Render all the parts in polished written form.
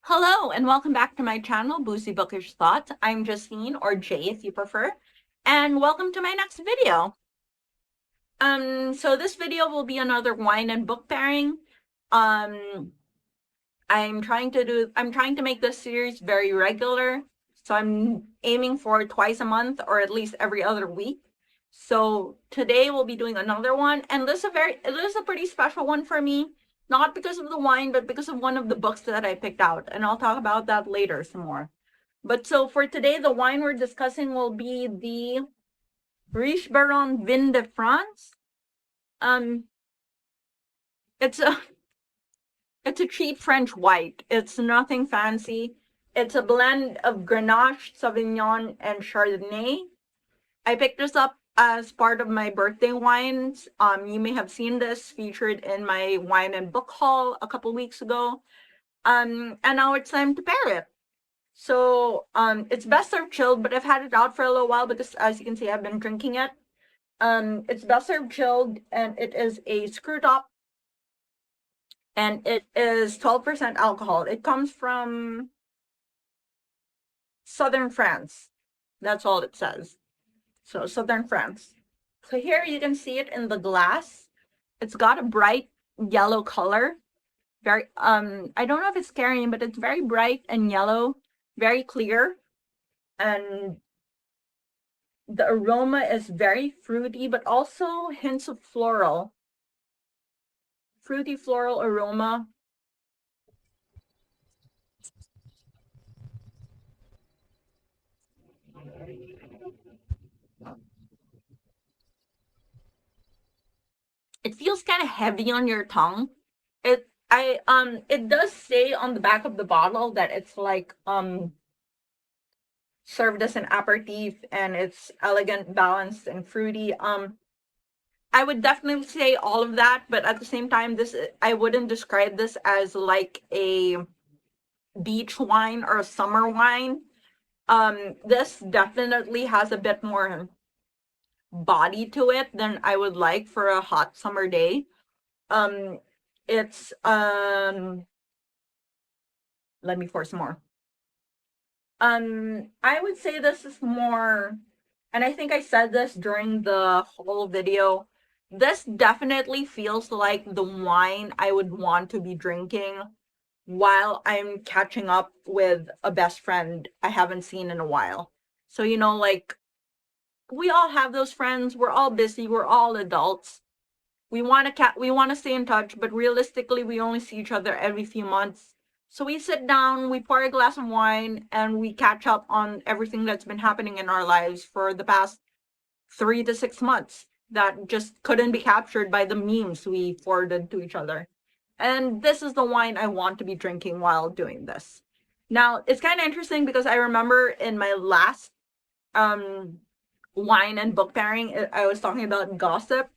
Hello and welcome back to my channel, Boozy Bookish Thoughts. I'm Justine, or Jay if you prefer, and welcome to my next video. So this video will be another wine and book pairing. Um, I'm trying to make this series very regular, so I'm aiming for twice a month or at least every other week. So today we'll be doing another one, and this is a pretty special one for me. Not because of the wine, but because of one of the books that I picked out, and I'll talk about that later some more. But so for today, the wine we're discussing will be the Riche Baron Vin de France. Um, it's a it's a cheap French white. It's nothing fancy. It's a blend of Grenache, Sauvignon, and Chardonnay. I picked this up as part of my birthday wines. You may have seen this featured in my wine and book haul a couple weeks ago. And now it's time to pair it. So it's best served chilled, but I've had it out for a little while because, as you can see, I've been drinking it. It's best served chilled, and it is a screw top, and it is 12% alcohol. It comes from southern France. That's all it says. So southern France. So here you can see it in the glass. It's got a bright yellow color. Very I don't know if it's carrying, but it's very bright and yellow, very clear. And the aroma is very fruity, but also hints of floral. Fruity floral aroma. It feels kind of heavy on your tongue. It does say on the back of the bottle that it's like served as an aperitif, and it's elegant, balanced, and fruity. I would definitely say all of that, but at the same time, I wouldn't describe this as like a beach wine or a summer wine. This definitely has a bit more body to it than I would like for a hot summer day. Um, it's Let me pour some more. I would say this is more, and I think I said this during the whole video. This definitely feels like the wine I would want to be drinking while I'm catching up with a best friend I haven't seen in a while. So, like, we all have those friends. We're all busy. We're all adults. We want to stay in touch, but realistically, we only see each other every few months. So we sit down, we pour a glass of wine, and we catch up on everything that's been happening in our lives for the past 3 to 6 months that just couldn't be captured by the memes we forwarded to each other. And this is the wine I want to be drinking while doing this. Now, it's kind of interesting because I remember in my last um wine and book pairing, I was talking about gossip,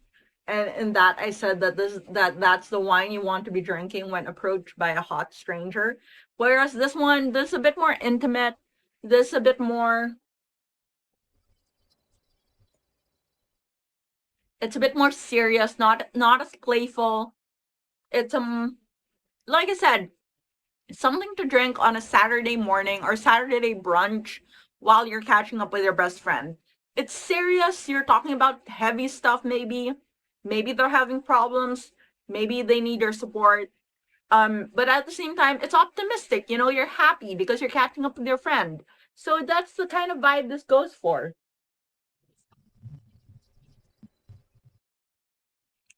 and in that I said that that's the wine you want to be drinking when approached by a hot stranger. Whereas this is a bit more intimate. This a bit more. It's a bit more serious, not as playful. It's like I said, something to drink on a Saturday morning or Saturday brunch while you're catching up with your best friend. It's serious. You're talking about heavy stuff, maybe. Maybe they're having problems. Maybe they need your support. But at the same time, it's optimistic. You're happy because you're catching up with your friend. So that's the kind of vibe this goes for.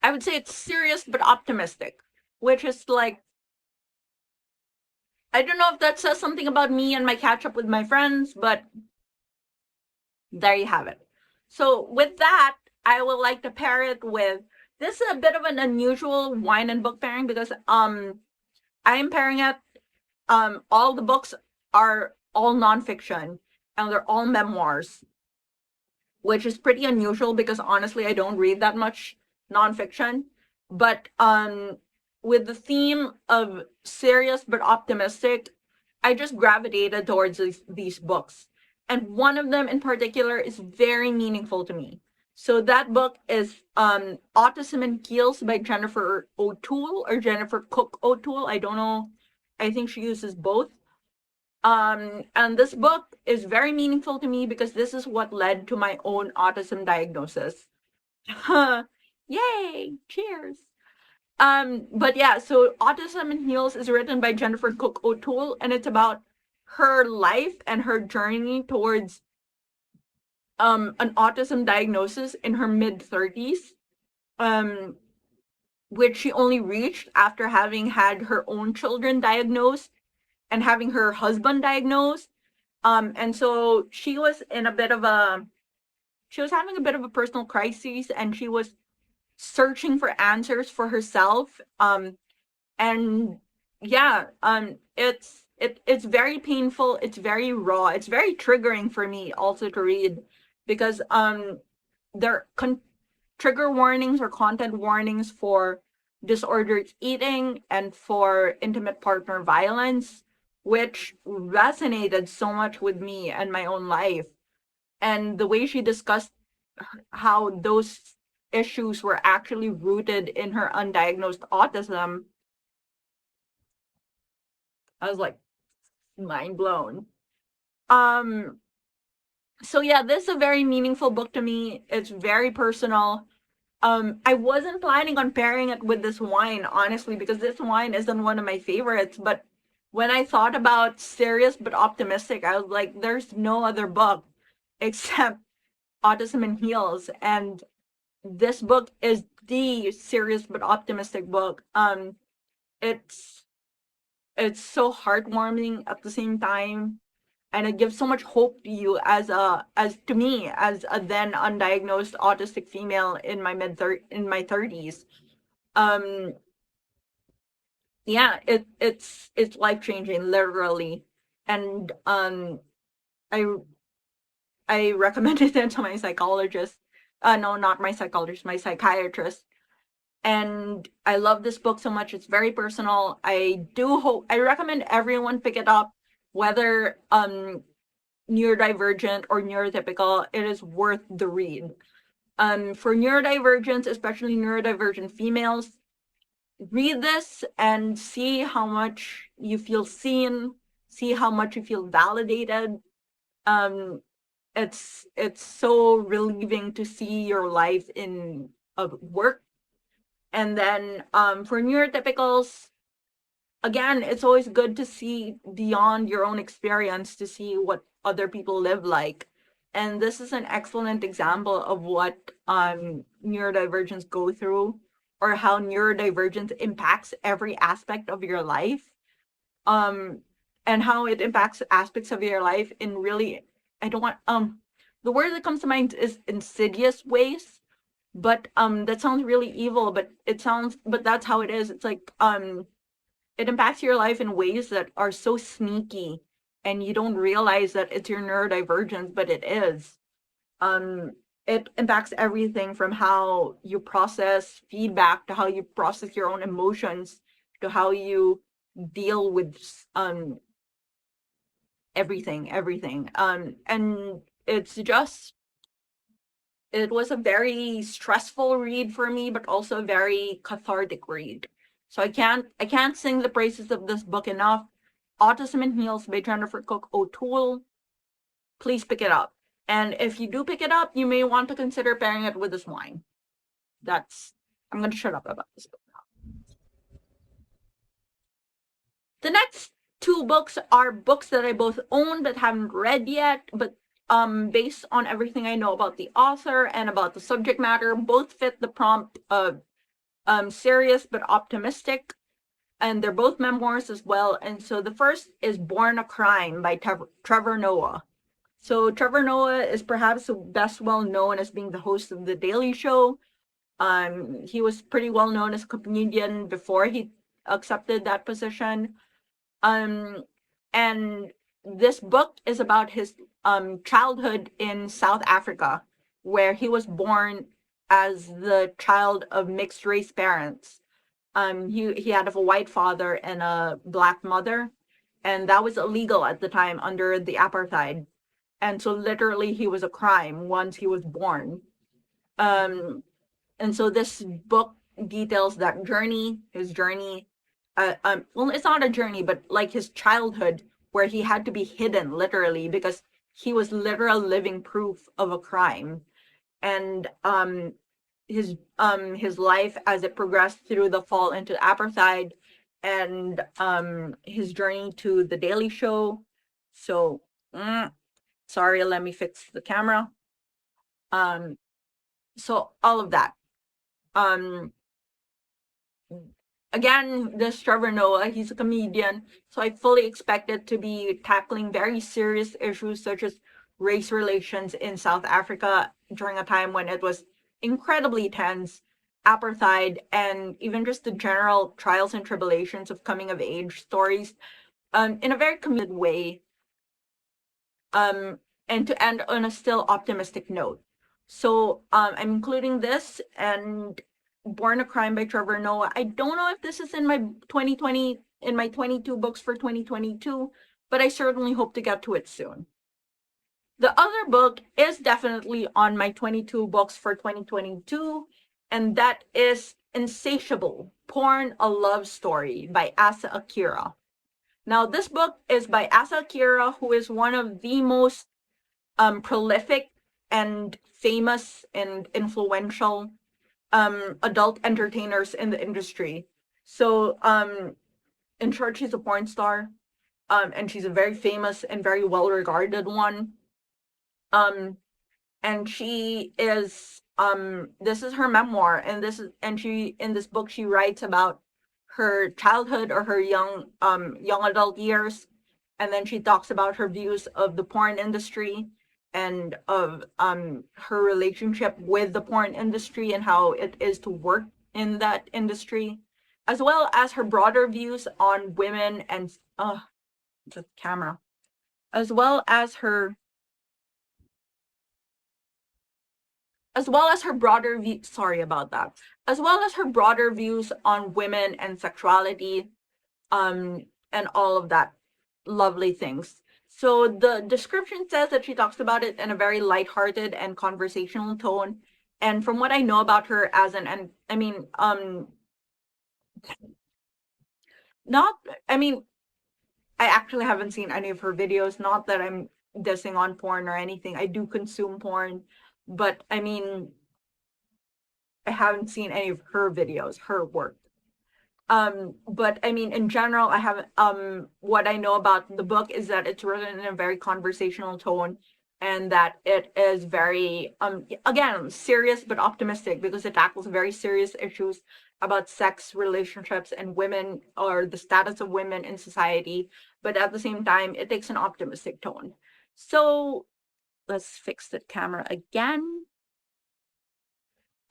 I would say it's serious but optimistic, which is like, I don't know if that says something about me and my catch up with my friends, but there you have it. So with that, I would like to pair it with, this is a bit of an unusual wine and book pairing because I am pairing it, all the books are all nonfiction and they're all memoirs, which is pretty unusual because honestly I don't read that much nonfiction. But with the theme of serious but optimistic, I just gravitated towards these books. And one of them in particular is very meaningful to me. So that book is Autism and Keels by Jennifer O'Toole or Jennifer Cook O'Toole. I don't know. I think she uses both. And this book is very meaningful to me because this is what led to my own autism diagnosis. Yay! Cheers. But yeah, so Autism in Heels is written by Jennifer Cook O'Toole, and it's about her life and her journey towards an autism diagnosis in her mid 30s, um, which she only reached after having had her own children diagnosed and having her husband diagnosed. And so she was having a bit of a personal crisis, and she was searching for answers for herself. And yeah, it's very painful, it's very raw, it's very triggering for me also to read, because there trigger warnings or content warnings for disordered eating and for intimate partner violence, which resonated so much with me and my own life. And the way she discussed how those issues were actually rooted in her undiagnosed autism, I was like mind blown. Um, so yeah, this is a very meaningful book to me. It's very personal. I wasn't planning on pairing it with this wine, honestly, because this wine isn't one of my favorites. But when I thought about serious but optimistic, I was like, there's no other book except Autism in Heels. And this book is the serious but optimistic book. It's it's so heartwarming at the same time, and it gives so much hope to you as to me as a then undiagnosed autistic female in my 30s. um yeah, it's life changing, literally. And i I recommended it to my psychologist, no, not my psychologist, my psychiatrist. And I love this book so much. It's very personal. I recommend everyone pick it up, whether neurodivergent or neurotypical. It is worth the read. For neurodivergents, especially neurodivergent females, read this and see how much you feel seen, see how much you feel validated. Um, it's so relieving to see your life in a work. And then for neurotypicals, again, it's always good to see beyond your own experience to see what other people live like. And this is an excellent example of what neurodivergence go through, or how neurodivergence impacts every aspect of your life. Um, and how it impacts aspects of your life in really, I don't want, the word that comes to mind is insidious ways, but that sounds really evil, but but that's how it is. It's like it impacts your life in ways that are so sneaky, and you don't realize that it's your neurodivergence, but it is. um it impacts everything from how you process feedback, to how you process your own emotions, to how you deal with everything. And it was a very stressful read for me, but also a very cathartic read. So I can't sing the praises of this book enough. Autism in Heels by Jennifer Cook O'Toole. Please pick it up. And if you do pick it up, you may want to consider pairing it with this wine. That's I'm gonna shut up about this book now. The next two books are books that I both own but haven't read yet, but based on everything I know about the author and about the subject matter, both fit the prompt of serious but optimistic, and they're both memoirs as well. And so the first is Born a Crime by Trevor Noah. So Trevor Noah is perhaps best well known as being the host of The Daily Show. He was pretty well known as a comedian before he accepted that position. Um, and this book is about his childhood in South Africa, where he was born as the child of mixed race parents. He had a white father and a black mother, and that was illegal at the time under the apartheid. And so literally he was a crime once he was born. Um, and so this book details that journey, his journey. Well, it's not a journey, but like his childhood where he had to be hidden literally because he was literal living proof of a crime. And his life as it progressed through the fall into apartheid, and his journey to the Daily Show. So sorry, let me fix the camera. So all of that. Again, this Trevor Noah, he's a comedian, so I fully expected to be tackling very serious issues such as race relations in South Africa during a time when it was incredibly tense, apartheid, and even just the general trials and tribulations of coming of age stories, in a very comedic way, um, and to end on a still optimistic note. So I'm including this and Born a Crime by Trevor Noah. I don't know if this is in my 2020, in my 22 books for 2022, but I certainly hope to get to it soon. The other book is definitely on my 22 books for 2022, and that is Insatiable, Porn, a Love Story by Asa Akira. Now, this book is by Asa Akira, who is one of the most prolific and famous and influential adult entertainers in the industry. So, in short, she's a porn star, and she's a very famous and very well-regarded one. Um, and she is this is her memoir, and she in this book she writes about her childhood or her young adult years, and then she talks about her views of the porn industry and of her relationship with the porn industry and how it is to work in that industry, as well as her broader views on women and the camera, as well as her broader view, sorry about that, as well as her broader views on women and sexuality, and all of that lovely things. So the description says that she talks about it in a very lighthearted and conversational tone. And from what I know about her as and I mean, not, I mean, I actually haven't seen any of her videos. Not that I'm dissing on porn or anything. I do consume porn, but I mean, I haven't seen any of her videos, her work. But I mean, in general, I haven't, what I know about the book is that it's written in a very conversational tone, and that it is very, again, serious but optimistic, because it tackles very serious issues about sex, relationships, and women, or the status of women in society. But at the same time, it takes an optimistic tone. So let's fix the camera again.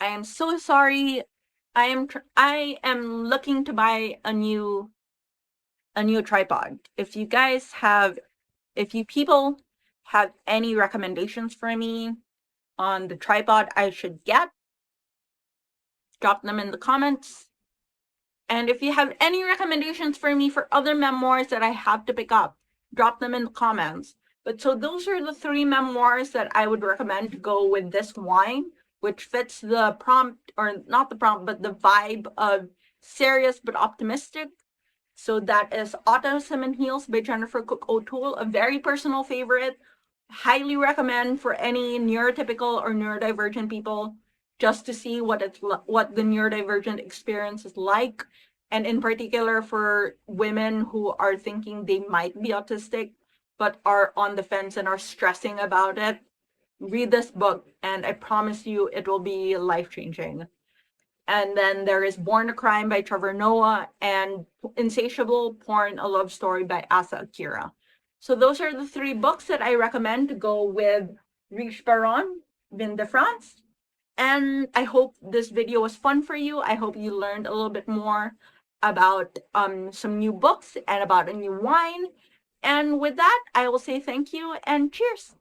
I am so sorry. I am looking to buy a new tripod. If you guys have, if you people have any recommendations for me on the tripod I should get, drop them in the comments. And if you have any recommendations for me for other memoirs that I have to pick up, drop them in the comments. But so those are the 3 memoirs that I would recommend to go with this wine, which fits the prompt, or not the prompt, but the vibe of serious but optimistic. So that is Autumn and Heels by Jennifer Cook O'Toole, a very personal favorite. Highly recommend for any neurotypical or neurodivergent people, just to see what the neurodivergent experience is like, and in particular for women who are thinking they might be autistic but are on the fence and are stressing about it. Read this book, and I promise you it will be life-changing. And then there is Born a Crime by Trevor Noah, and Insatiable, Porn, a Love Story by Asa Akira. So those are the 3 books that I recommend to go with Riche Baron, Vin de France. And I hope this video was fun for you. I hope you learned a little bit more about some new books and about a new wine. And with that, I will say thank you and cheers.